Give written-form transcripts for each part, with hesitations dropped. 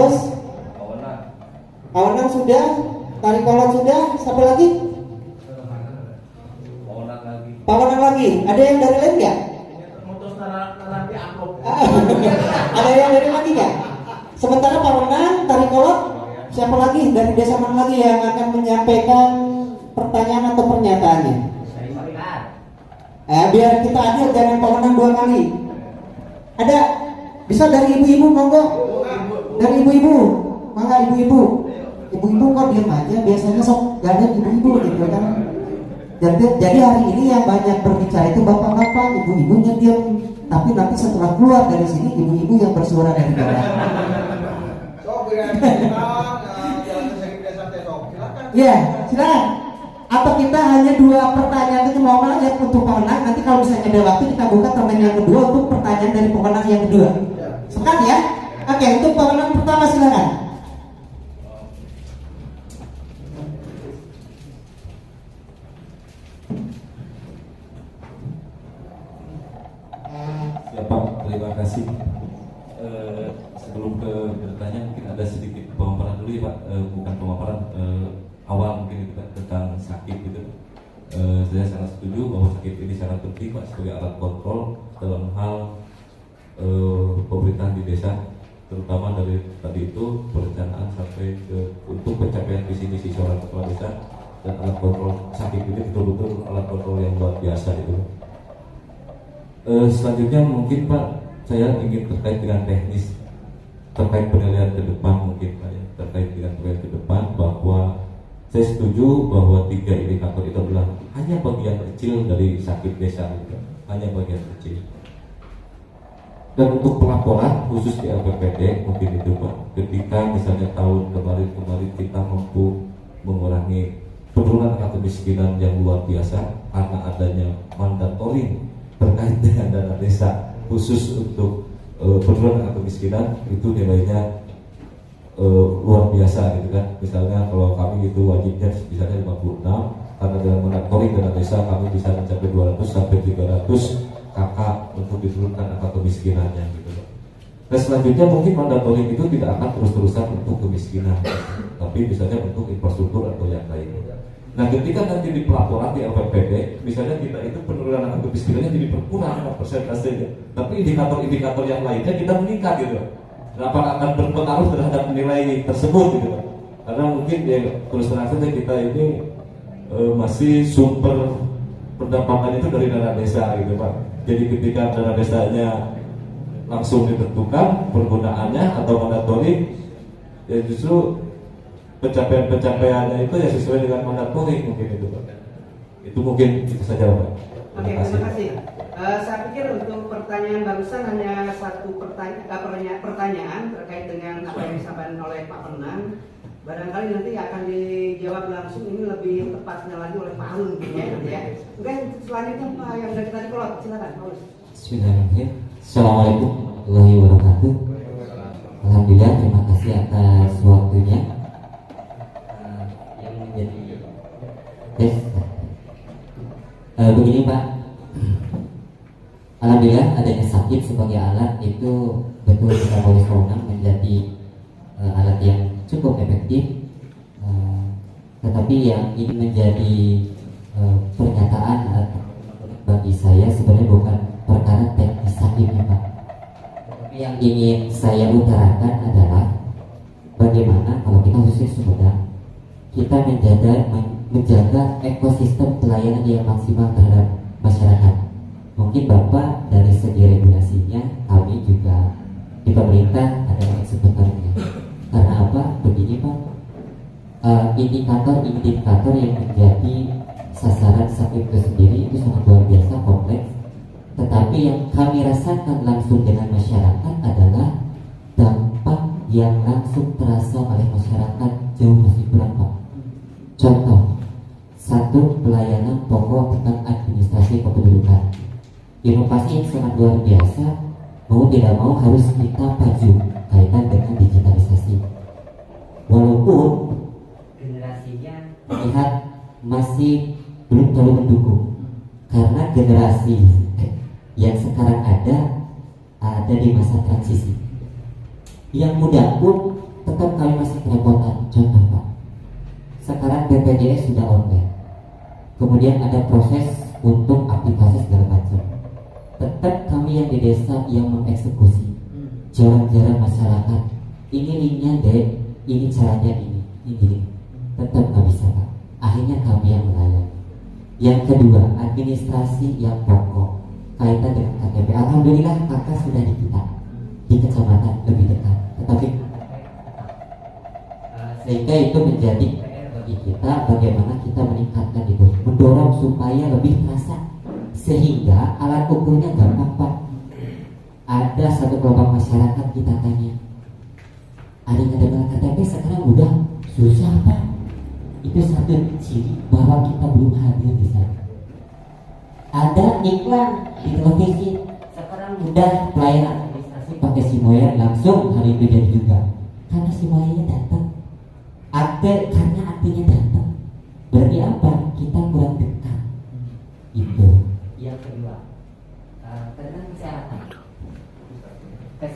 Terus Kawenang sudah, tarik kolot sudah, siapa lagi? Pawenang lagi. Ada yang dari lain nggak? Ada yang dari lagi nggak? Sementara Pawenang, tarik kolot, siapa lagi dari desa mana lagi yang akan menyampaikan pertanyaan atau pernyataannya? Biar kita adil, jangan Pawenang 2 kali. Ada? Bisa dari ibu-ibu, monggo. Dari ibu-ibu, mangga ibu-ibu. Ibu-ibu kok diam aja, biasanya sok gak ada ibu-ibu gitu kan. Jadi hari ini yang banyak berbicara itu bapak-bapak, ibu-ibunya diam. Tapi nanti setelah keluar dari sini, ibu-ibu yang bersuara dari bawah. Ya, silakan. Atau kita hanya 2 pertanyaan itu mau ya untuk pemenang. Nanti kalau misalnya ada waktu kita buka termen yang kedua untuk pertanyaan dari pemenang yang kedua. Sekarang ya. Oke, untuk pemenang pertama silakan. Ya Pak, terima kasih. Sebelum ke bertanya mungkin ada sedikit pemaparan dulu ya Pak, bukan pemaparan awal mungkin itu Pak, tentang sakit gitu. Saya sangat setuju bahwa sakit ini sangat penting Pak sebagai alat kontrol dalam hal pemerintahan di desa, terutama dari tadi itu perencanaan sampai ke untuk pencapaian visi misi seorang kepala desa, dan alat kontrol sakit ini betul-betul alat kontrol yang luar biasa itu. Selanjutnya mungkin Pak, saya ingin terkait dengan teknis, terkait penilaian ke depan mungkin Pak ya, terkait dengan penilaian ke depan bahwa saya setuju bahwa 3 indikator itu adalah hanya bagian kecil dari sakit desa itu, hanya bagian kecil. Dan untuk pelaporan khusus di LPPD mungkin itu Pak, ketika misalnya tahun kemarin kita mampu mengurangi penurunan angka kemiskinan yang luar biasa karena adanya mandatory terkait dengan dana desa khusus untuk penurunan angka kemiskinan, itu nilainya luar biasa gitu kan. Misalnya kalau kami itu wajibnya misalnya 56, karena dengan mandatory dana desa kami bisa mencapai 200 sampai 300 kakak untuk diturunkan angka kemiskinannya gitu. Dan selanjutnya mungkin mandatory itu tidak akan terus-terusan untuk kemiskinan, tapi misalnya untuk infrastruktur atau yang lain. Nah, ketika nanti di pelaporan di LPPD, misalnya kita itu penurunan angka kemiskinannya jadi berkurang persentasenya, tapi indikator-indikator yang lainnya kita meningkat gitu. Nah, apakah akan berpengaruh terhadap nilai tersebut gitu? Karena mungkin ya terus terang saja kita ini masih sumber pendapatan itu dari dana desa gitu Pak. Jadi ketika dana desanya langsung ditentukan penggunaannya atau mandatori, ya justru pencapaiannya itu ya sesuai dengan mandatori mungkin itu Pak. Itu mungkin itu saja Pak. Oke, terima kasih. Saya pikir untuk pertanyaan barusan hanya satu pertanyaan terkait dengan apa yang disampaikan oleh Pak Penang. Barangkali nanti akan dijawab langsung, ini lebih tepatnya lagi oleh Pak Alun ya. Mungkin selanjutnya Pak yang dari tadi kolot, silakan Pak. Bismillahirrahmanirrahim. Assalamualaikum warahmatullahi wabarakatuh. Alhamdulillah, terima kasih atas waktunya. Yang menjadi begini Pak, alhamdulillah adanya sakit sebagai alat itu betul kita boleh kewenang menjadi alat yang cukup efektif, tetapi yang ini menjadi pernyataan bagi saya sebenarnya bukan perkara teknis sakitnya Pak, tapi yang ingin saya utarakan adalah bagaimana kalau kita khusus Sumedang kita menjaga ekosistem pelayanan yang maksimal terhadap masyarakat. Mungkin Bapak dari segi regulasinya, kami juga di pemerintah ada eksekutornya. Karena apa? Begini Pak, indikator yang menjadi sasaran sakit itu sendiri itu sangat luar biasa kompleks. Tetapi yang kami rasakan langsung dengan masyarakat adalah dampak yang langsung terasa oleh masyarakat jauh masih kurang Pak. Contoh, satu, pelayanan pokok tentang administrasi kependudukan. Inovasi yang sangat luar biasa, mau tidak mau harus kita pacu kaitan dengan digitalisasi. Walaupun generasinya terlihat masih belum terlalu mendukung, karena generasi yang sekarang ada di masa transisi. Yang muda pun tetap kami masih kerepotan. Contoh Pak, sekarang BPJS sudah online, kemudian ada proses untuk aplikasi segala macam. Tetap kami yang di desa yang mengeksekusi jalan-jalan masyarakat. Ini linknya dek, ini caranya ini gini. Tetap nggak bisa Pak. Akhirnya kami yang melayani. Yang kedua, administrasi yang pokok kaitan dengan KTP. Alhamdulillah kakak sudah di kita di kecamatan lebih dekat. Tetapi sehingga itu menjadi PR bagi kita bagaimana kita meningkatkan itu, mendorong supaya lebih terasa, sehingga alat ukurnya gampang Pak. Ada satu kelompok masyarakat kita tanya, ada yang ada dengan KTP sekarang udah susah Pak. Itu satu ciri bahwa kita belum hadir di sana. Ada iklan di televisi sekarang udah pelayanan administrasi pakai Simoya, langsung hari itu jadi juga karena Simoyanya datang. Karena artinya datang, berarti apa? Kita kurang dekat. Itu yang kedua. Tentang kesehatan.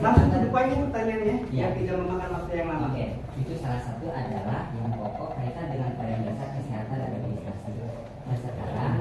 Langsung ke depannya pertanyaannya, Ya. yang tidak memakan waktu yang lama. Oke, itu salah satu adalah yang pokok kaitan dengan pelayanan dasar kesehatan dan administrasi. Nah sekarang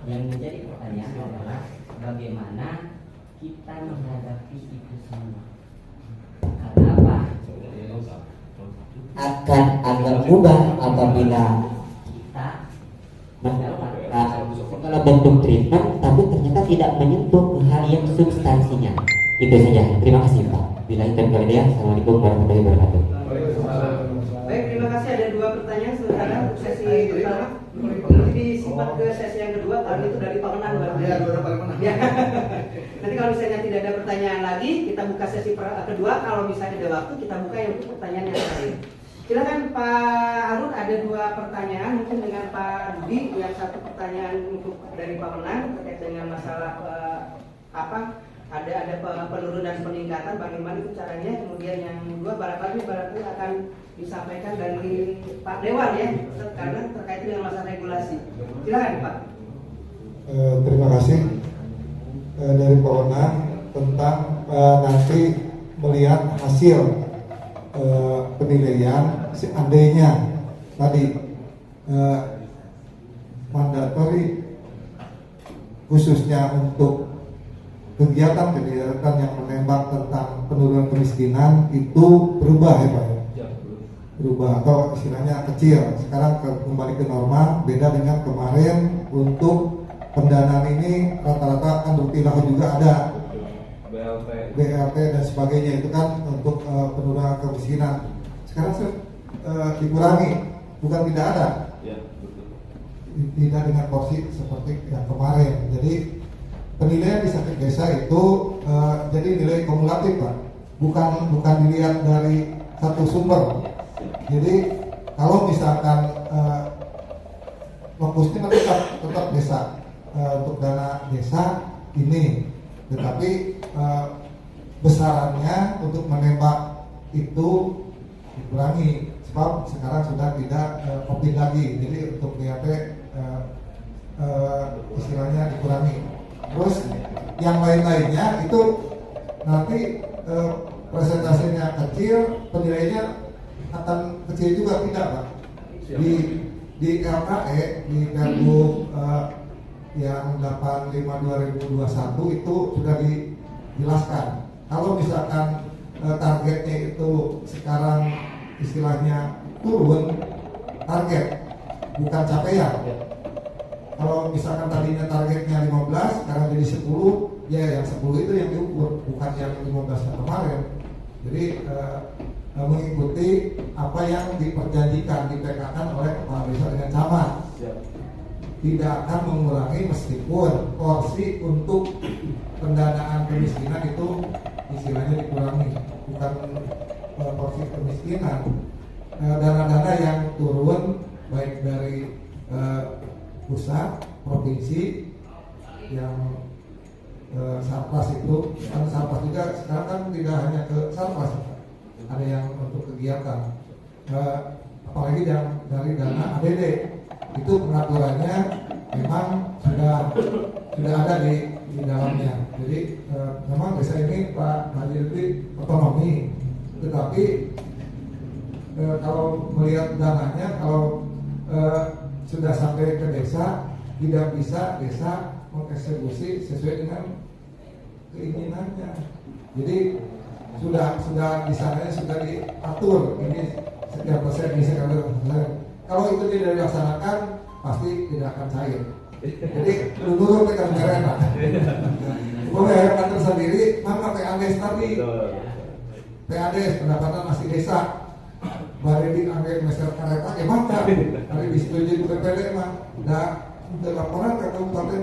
yang menjadi pertanyaan adalah bagaimana kita menghadapi itu semua. Karena apa? Akan agak mudah apabila kita mendapatkan segala bentuk treatment, tapi ternyata tidak menyentuh hal yang substansinya. Itu saja. Terima kasih Pak. Bila itu kalian, assalamualaikum warahmatullahi wabarakatuh. Baik, terima kasih. Ada dua pertanyaan sementara untuk sesi pertama. Nanti disimpan ke sesi yang kedua karena itu dari Pak Menang baru. Ya, dua Pak Menang. Ya. Nanti kalau misalnya tidak ada pertanyaan lagi, kita buka sesi kedua. Kalau misalnya ada waktu, kita buka yang untuk pertanyaan yang terakhir. Silakan Pak Harun, ada dua pertanyaan mungkin dengan Pak Budi. Yang satu pertanyaan untuk dari Pak Menang terkait dengan masalah ada penurunan peningkatan, bagaimana itu caranya. Kemudian yang kedua barangkali akan disampaikan dari Pak Dewan ya, karena terkait dengan masalah regulasi. Silakan Pak. Terima kasih dari Pak Wenang tentang nanti melihat hasil penilaian seandainya tadi mandatori khususnya untuk kegiatan yang menembak tentang penurunan kemiskinan itu berubah ya Pak ya? Berubah atau istilahnya kecil. Sekarang kembali ke normal, beda dengan kemarin. Untuk pendanaan ini rata-rata kan rupiah juga ada BLT dan sebagainya, itu kan untuk penurunan kemiskinan. Sekarang dikurangi, bukan tidak ada, tidak dengan porsi seperti yang kemarin. Jadi penilaian di satu desa itu jadi nilai kumulatif Pak, bukan dilihat dari satu sumber. Jadi kalau misalkan fokusnya tetap desa, untuk dana desa ini, tetapi besarannya untuk menembak itu dikurangi sebab sekarang sudah tidak COVID lagi. Jadi untuk BAP istilahnya dikurangi. Terus yang lain-lainnya itu nanti presentasenya kecil, penilaiannya akan kecil juga, tidak Pak? Di LKE di Pergub yang 85/2021 itu sudah dijelaskan. Kalau misalkan targetnya itu sekarang istilahnya turun, target bukan capaian. Kalau misalkan tadinya targetnya 15, sekarang jadi 10, ya yang 10 itu yang diukur, bukan yang 15 yang kemarin. Jadi mengikuti apa yang diperjanjikan, dipekakan oleh kepala desa dengan camat. Tidak akan mengurangi meskipun porsi untuk pendanaan kemiskinan itu istilahnya dikurangi, bukan porsi kemiskinan. Dana-dana yang turun baik dari pusat, provinsi, yang Sarpas itu kan, Sarpas juga sekarang kan tidak hanya ke Sarpas, ada yang untuk kegiatan, apalagi yang dari dana ADD itu pengaturannya memang sudah ada di dalamnya. Jadi memang desa ini Pak Haji Lutfi otonomi, tetapi kalau melihat dananya, kalau sudah sampai ke desa, tidak bisa desa mengeksekusi sesuai dengan keinginannya. Jadi sudah di sananya sudah diatur ini sekian persen ini sekian persen. Kalau itu tidak dilaksanakan pasti tidak akan cair. Jadi dulu kita mereka. Boleh kantor sendiri, mana PADES tadi? PADES pendapatan masih desa. Baru di angkat meser kereta, maka hari disetujui PPD mah. Nah, laporan ke kabupaten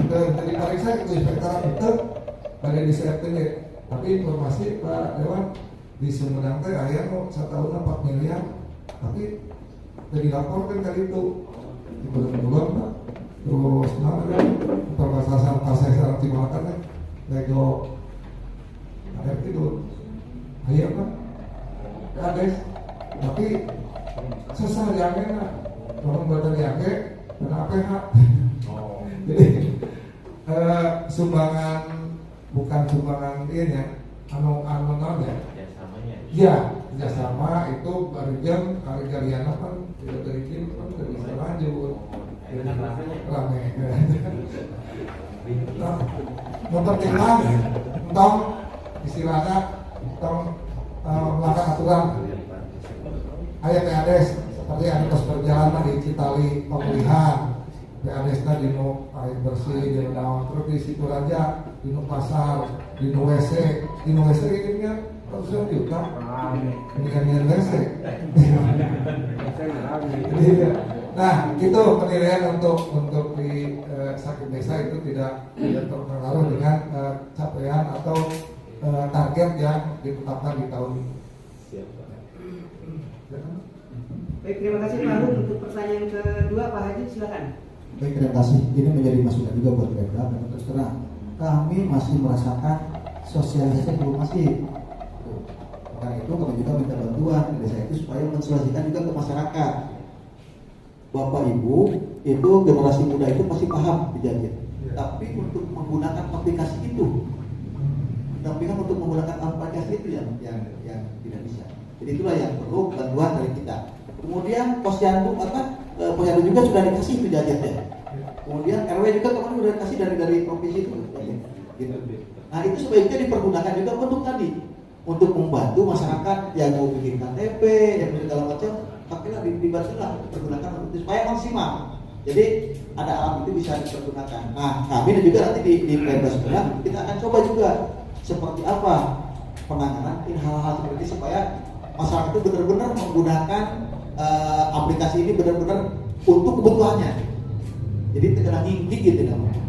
dari Pariksa itu inspektorat itu pada disiapkan. Tapi informasi Pak Dewan di Sumedang teh aya kok 1 tahun 4 miliar, tapi tidak dilaporkan kali itu di bulan Pak. Terus perbatasan pasar sarang Cimakan teh lego ada itu aya Pak Kades, tapi susah diangge kalau buatan diangge dan APH. Jadi sumbangan bukan sumbangan ini ya, anu ya. Iya, kerjasama itu baru jam Gariana kan tidak dari tim kan tidak bisa lanjut. Rame. Mempertimbang tentang istilahnya tentang melakukan aturan ayat PADES seperti ada kos perjalanan di Citali pemulihan. PADES-nya di air bersih, di daun, terus di situ aja, di pasar, di WC ini kan ratusan juta, ini kan WC. Nah, itu penilaian untuk di sakit desa itu tidak terpengaruh dengan capaian atau target yang ditetapkan di tahun ini. Baik, terima kasih Pak Arun. Untuk pertanyaan kedua Pak Haji, silakan. Baik, terima kasih. Ini menjadi masukan juga buat Pemda. Dan terus terang, kami masih merasakan sosialisasi belum masif. Karena itu kami juga minta bantuan ke desa itu supaya mensosialisasikan juga ke masyarakat. Bapak Ibu itu generasi muda itu masih paham kejadian. Tapi untuk menggunakan aplikasi itu, pendampingan untuk menggunakan aplikasi itu yang tidak bisa. Jadi itulah yang perlu bantuan dari kita. Kemudian posyandu posyandu juga sudah dikasih itu jajannya. Kemudian RW juga kemarin sudah dikasih dari provinsi itu. Gitu. Nah itu sebaiknya dipergunakan juga untuk tadi, untuk membantu masyarakat yang mau bikin KTP, yang segala macam, tapi lah dibantulah dipergunakan untuk supaya maksimal. Jadi ada alat itu bisa dipergunakan. Nah kami dan juga nanti di Pemda Sumedang kita akan coba juga seperti apa penanganan hal-hal seperti ini supaya masyarakat itu benar-benar menggunakan aplikasi ini benar-benar untuk kebutuhannya. Jadi tidak ngingkik gitu namanya.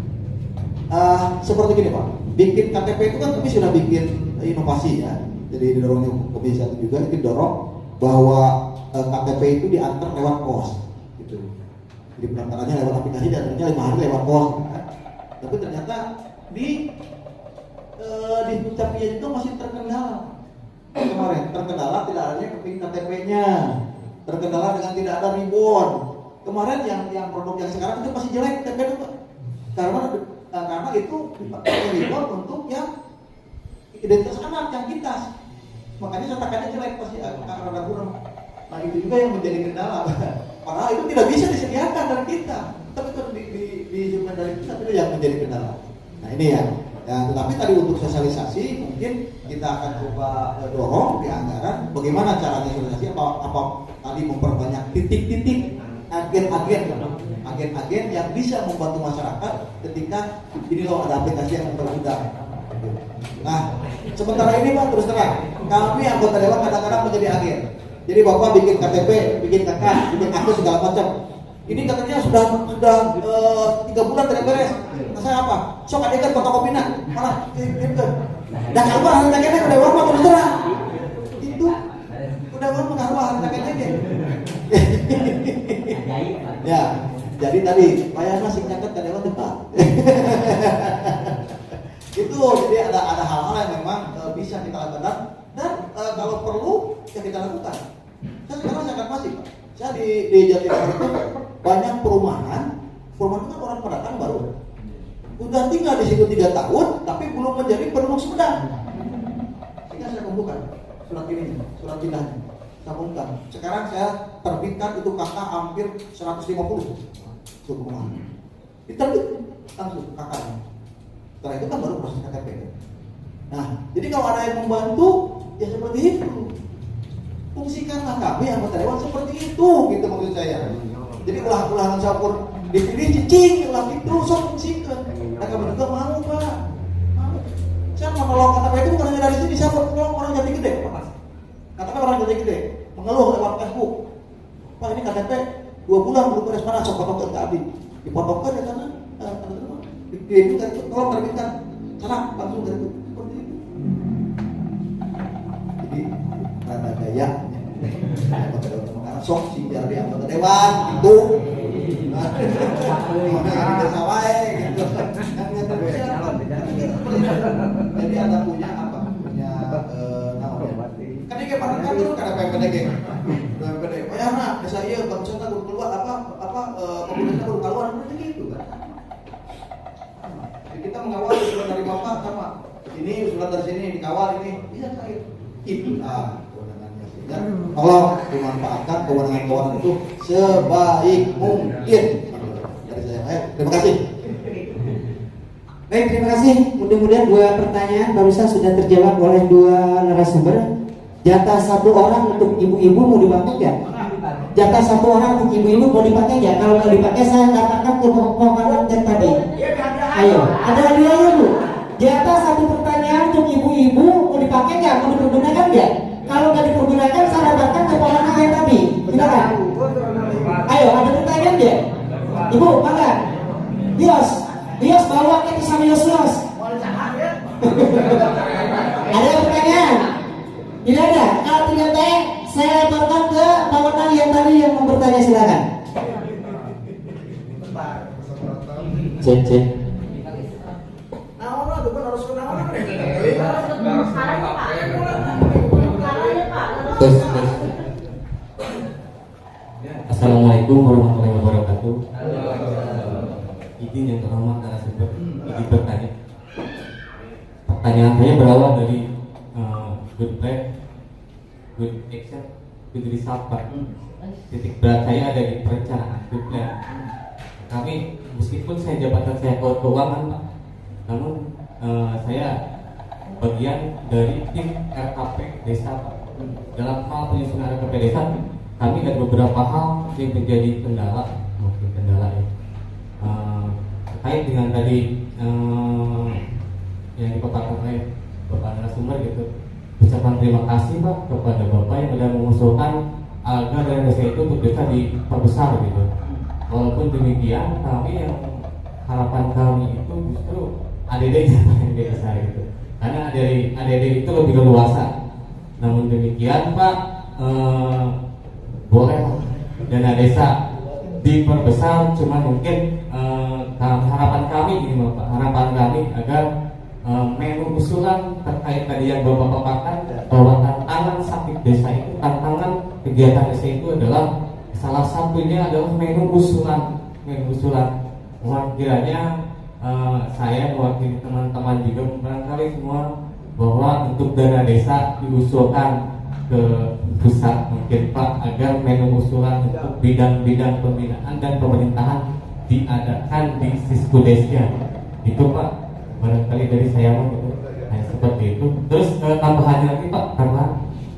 Seperti gini Pak, bikin KTP itu kan kami sudah bikin inovasi ya. Jadi didorongnya Komisi 1 juga itu dorong bahwa KTP itu diantar lewat pos gitu. Jadi pendaftarannya lewat aplikasi dan ternyata 5 hari lewat pos kan. Tapi ternyata di Dukcapil itu masih terkendala. Kemarin terkendala tidak adanya keping KTP-nya, terkendala dengan tidak ada ribbon. Kemarin yang produk yang sekarang itu masih jelek KTP itu karena itu dipakai ribbon untuk yang identitas anak yang kita, makanya cetakannya jelek pasti karena kurang. Nah itu juga yang menjadi kendala. Padahal itu tidak bisa disediakan dari kita, tapi kalau di dari kita itu yang menjadi kendala. Nah ini ya. Ya, tetapi tadi untuk sosialisasi mungkin kita akan coba dorong di anggaran bagaimana caranya sosialisasi apa tadi memperbanyak titik-titik agen-agen yang bisa membantu masyarakat ketika ini loh ada aplikasi yang mempermudah. Nah, sementara ini Pak terus terang kami anggota dewan kadang-kadang menjadi agen. Jadi Bapak bikin KTP, bikin KK, bikin akte segala macam. Ini katanya sudah 3 bulan tidak beres. Nah, saya apa? Sok adegan fotokopinya malah gitu. Dan apa harganya udah berapa terus terang? Itu udah berapa harganya aja. Ya, jadi tadi saya masih nyatet ke dewan depan. Itu jadi ada hal-hal yang memang bisa kita lakukan dan kalau perlu ya kita lakukan. Saya sekarang sangat masif. Saya di Jatinegara itu banyak perumahan itu kan orang pendatang baru. Udah tinggal di situ 3 tahun, tapi belum menjadi penduduk Sumedang. Sehingga saya kumpulkan surat pindahnya. tabungkan. Sekarang saya terbitkan itu kakak hampir 150 suku bunga. Diterbit langsung kakaknya. Setelah itu kan baru proses KTP. Nah, jadi kalau ada yang membantu, ya seperti itu. Fungsikanlah kami anggota dewan seperti itu, gitu maksud saya. Jadi ulah campur dipilih cicing, ulah itu, so fungsikan. Nah kami juga mau Pak. Mau. Saya mau nolong KTP itu bukan hanya dari sini, saya mau nolong orang Jati Gede, Pak. KTP orang Jati Gede mengeluh lewat Facebook. Pak ini KTP 2 bulan belum beres mana, sok potongkan ke Abi. Dipotongkan ya sana, tolong terbitkan. Sana langsung dari itu. Seperti itu. Jadi rada gaya. Sok sih biar dia anggota dewan gitu. Makanya kita wae gitu. Jadi Anda punya apa? Punya namanya. Kan dia kayak kan dulu kada PPDG. PPDG. Oh ya nah, desa ieu bangsa teh keluar apa pemerintah baru keluar gitu kan. Jadi kita mengawal usulan dari Bapak sama. Ini usulan dari sini dikawal ini. Iya cair. Itu ya, tolong dimanfaatkan kewenangan-kewenangan itu sebaik mungkin. Dari saya, terima kasih. Baik, terima kasih. Mudah-mudahan 2 pertanyaan barusan sudah terjawab oleh 2 narasumber. Jatah 1 orang untuk ibu-ibu mau dipakai nggak? Jatah 1 orang untuk ibu-ibu mau dipakai nggak? Kalau nggak dipakai, saya katakan ke pokok cek tadi. Ayo, ada hadiahnya Bu. Jatah 1 pertanyaan untuk ibu-ibu mau dipakai nggak? Mau dipergunakan nggak? Kalau nggak dipergunakan, saya dapatkan ke ponakan yang tadi. Silakan. Ayo, ada pertanyaan ya? Ibu, mangga. Yos bawa ke sama Yos. Ada yang pertanyaan? Tidak ada. Kalau tidak ada, saya lemparkan ke ponakan yang tadi yang mau bertanya. Silakan. Cek. Terus. Assalamualaikum warahmatullahi wabarakatuh. Izin yang terhormat narasumber, izin bertanya. Pertanyaan saya berawal dari good plan, good action, good result Pak. Titik berat saya ada di perencanaan good plan. Kami meskipun jabatan saya keuangan Pak, namun saya bagian dari tim RKP desa Pak. Dalam hal penyusunan RKP desa, kami ada beberapa hal yang menjadi kendala, mungkin kendala ya. Terkait dengan tadi yang dipaparkan oleh Bapak narasumber gitu. Ucapan terima kasih Pak kepada Bapak yang sudah mengusulkan agar dana desa itu untuk bisa diperbesar gitu. Walaupun demikian, tapi yang harapan kami itu justru ADD-nya yang besar gitu. Karena ADD itu lebih leluasa. Namun demikian Pak, boleh dana desa diperbesar, cuma mungkin harapan kami ini Bapak, harapan kami agar menu usulan terkait tadi yang Bapak paparkan bahwa tantangan sakit desa itu, tantangan kegiatan desa itu adalah salah satunya adalah menu usulan. Mohon kiranya saya mewakili teman-teman juga barangkali semua bahwa untuk dana desa diusulkan ke pusat mungkin Pak agar menu usulan untuk bidang-bidang pembinaan dan pemerintahan diadakan di Siskudesia itu Pak, barangkali dari saya gitu. Nah, seperti itu. Terus tambahannya lagi Pak, karena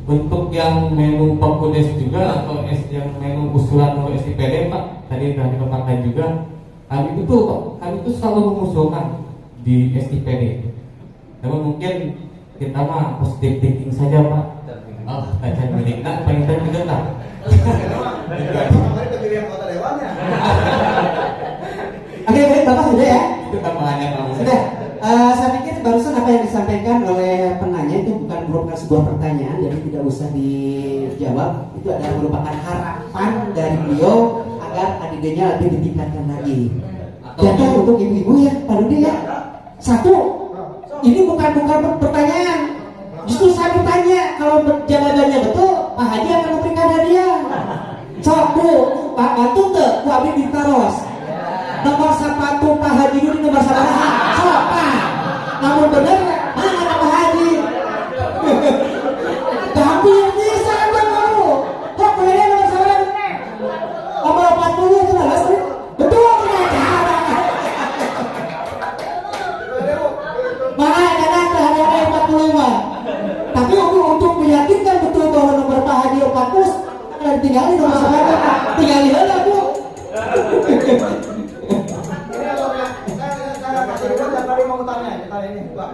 untuk yang menu Pokkudes juga atau yang menu usulan oleh SIPD Pak tadi sudah dipaparkan juga, kami itu Pak, kami itu selalu mengusulkan di SIPD. Namun mungkin kita mah positive thinking saja Pak. Oh, baca miliknya paling terpilih lah. Oke, baik Bapak sudah ya? Itu tambahannya Pak. Sudah. Saya pikir barusan apa yang disampaikan oleh penanya itu bukan merupakan sebuah pertanyaan, jadi tidak usah dijawab. Itu adalah merupakan harapan dari beliau agar ADD-nya lebih ditingkatkan lagi. Jatah untuk ibu-ibu ya, Pak Rudi ya. 1, ini bukan pertanyaan. Justru saya bertanya, kalau jawabannya betul, Pak Haji akan memberikan hadiah. Sok Bu, Pak Batu tuh, Bu Abdi ditaros. Nomor sepatu Pak Haji ini nomor sepatu. Sok Pak. Namun benar, mana Pak Haji? Tapi bisa aja kamu. tinggalin dong sekarang. Tinggalin aja Bu. Saya Pak Ridwan yang tadi mau tanya ini Pak.